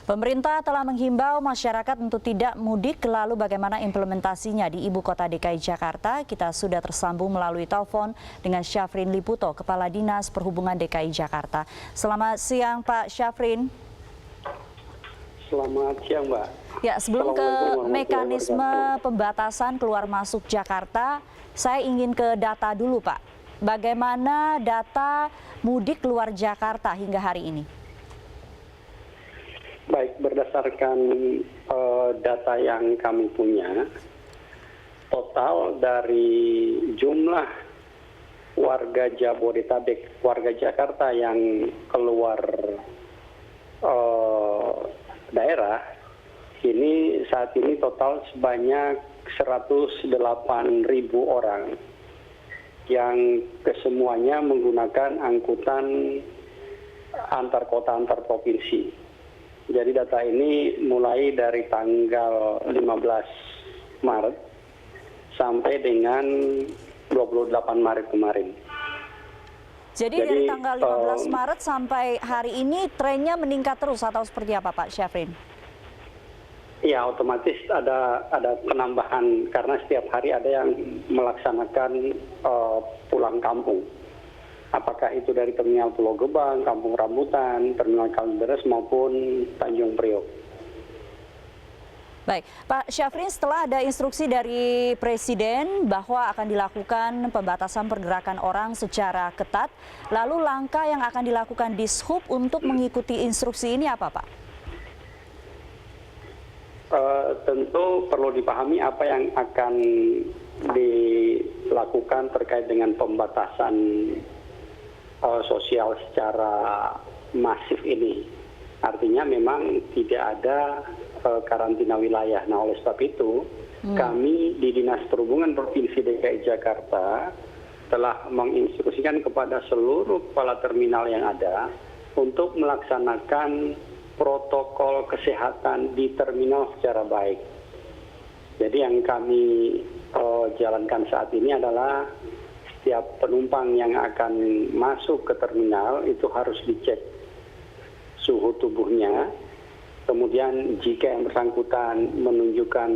Pemerintah telah menghimbau masyarakat untuk tidak mudik, lalu bagaimana implementasinya di Ibu Kota DKI Jakarta? Kita sudah tersambung melalui telepon dengan Syafrin Liputo, Kepala Dinas Perhubungan DKI Jakarta. Selamat siang Pak Syafrin. Selamat siang Mbak. Ya, sebelum ke mekanisme pembatasan keluar masuk Jakarta, saya ingin ke data dulu Pak. Bagaimana data mudik keluar Jakarta hingga hari ini? Baik, berdasarkan data yang kami punya, total dari jumlah warga Jabodetabek, warga Jakarta yang keluar daerah, ini saat ini total sebanyak 108.000 orang yang kesemuanya menggunakan angkutan antar kota, antar provinsi. Jadi data ini mulai dari tanggal 15 Maret sampai dengan 28 Maret kemarin. Jadi dari tanggal 15 Maret sampai hari ini trennya meningkat terus atau seperti apa Pak Syafrin? Ya, otomatis ada penambahan karena setiap hari ada yang melaksanakan pulang kampung. Apakah itu dari Terminal Pulau Gebang, Kampung Rambutan, Terminal Kalideres maupun Tanjung Priok. Baik, Pak Syafrin, setelah ada instruksi dari Presiden bahwa akan dilakukan pembatasan pergerakan orang secara ketat, lalu langkah yang akan dilakukan Dishub untuk mengikuti instruksi ini apa Pak? Tentu perlu dipahami apa yang akan dilakukan terkait dengan pembatasan sosial secara masif ini. Artinya memang tidak ada karantina wilayah. Nah, oleh sebab itu kami di Dinas Perhubungan Provinsi DKI Jakarta telah menginstruksikan kepada seluruh kepala terminal yang ada untuk melaksanakan protokol kesehatan di terminal secara baik. Jadi yang kami jalankan saat ini adalah setiap penumpang yang akan masuk ke terminal itu harus dicek suhu tubuhnya. Kemudian jika yang bersangkutan menunjukkan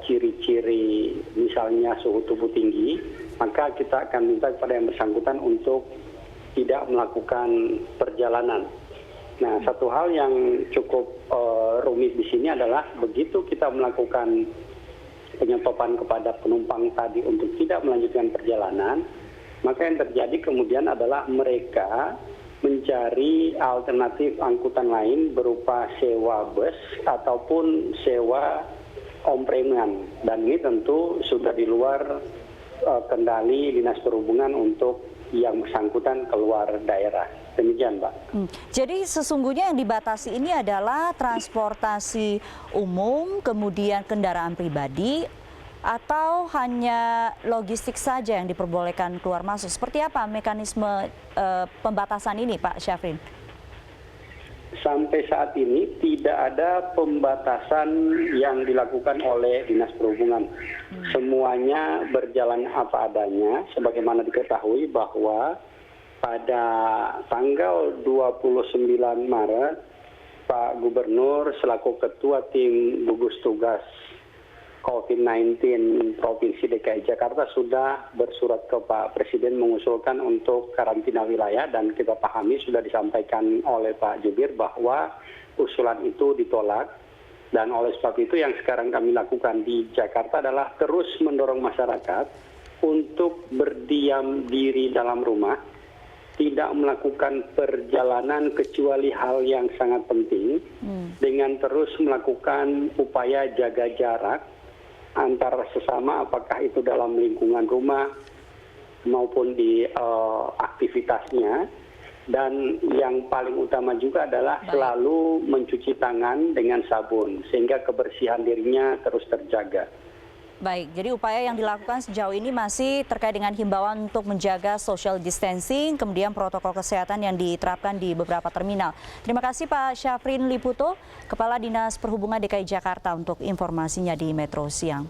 ciri-ciri misalnya suhu tubuh tinggi, maka kita akan minta kepada yang bersangkutan untuk tidak melakukan perjalanan. Nah, satu hal yang cukup rumit di sini adalah begitu kita melakukan penyetopan kepada penumpang tadi untuk tidak melanjutkan perjalanan, maka yang terjadi kemudian adalah mereka mencari alternatif angkutan lain berupa sewa bus ataupun sewa omprengan. Dan ini tentu sudah di luar kendali Dinas Perhubungan untuk yang bersangkutan keluar daerah. Demikian, Pak. Jadi sesungguhnya yang dibatasi ini adalah transportasi umum, kemudian kendaraan pribadi, atau hanya logistik saja yang diperbolehkan keluar masuk? Seperti apa mekanisme pembatasan ini, Pak Syafrin? Sampai saat ini tidak ada pembatasan yang dilakukan oleh Dinas Perhubungan. Semuanya berjalan apa adanya, sebagaimana diketahui bahwa pada tanggal 29 Maret, Pak Gubernur selaku Ketua Tim Gugus Tugas COVID-19 Provinsi DKI Jakarta sudah bersurat ke Pak Presiden mengusulkan untuk karantina wilayah, dan kita pahami sudah disampaikan oleh Pak Jubir bahwa usulan itu ditolak. Dan oleh sebab itu yang sekarang kami lakukan di Jakarta adalah terus mendorong masyarakat untuk berdiam diri dalam rumah, tidak melakukan perjalanan kecuali hal yang sangat penting, dengan terus melakukan upaya jaga jarak antara sesama, apakah itu dalam lingkungan rumah maupun di aktivitasnya. Dan yang paling utama juga adalah selalu mencuci tangan dengan sabun sehingga kebersihan dirinya terus terjaga. Baik, jadi upaya yang dilakukan sejauh ini masih terkait dengan himbauan untuk menjaga social distancing, kemudian protokol kesehatan yang diterapkan di beberapa terminal. Terima kasih Pak Syafrin Liputo, Kepala Dinas Perhubungan DKI Jakarta untuk informasinya di Metro Siang.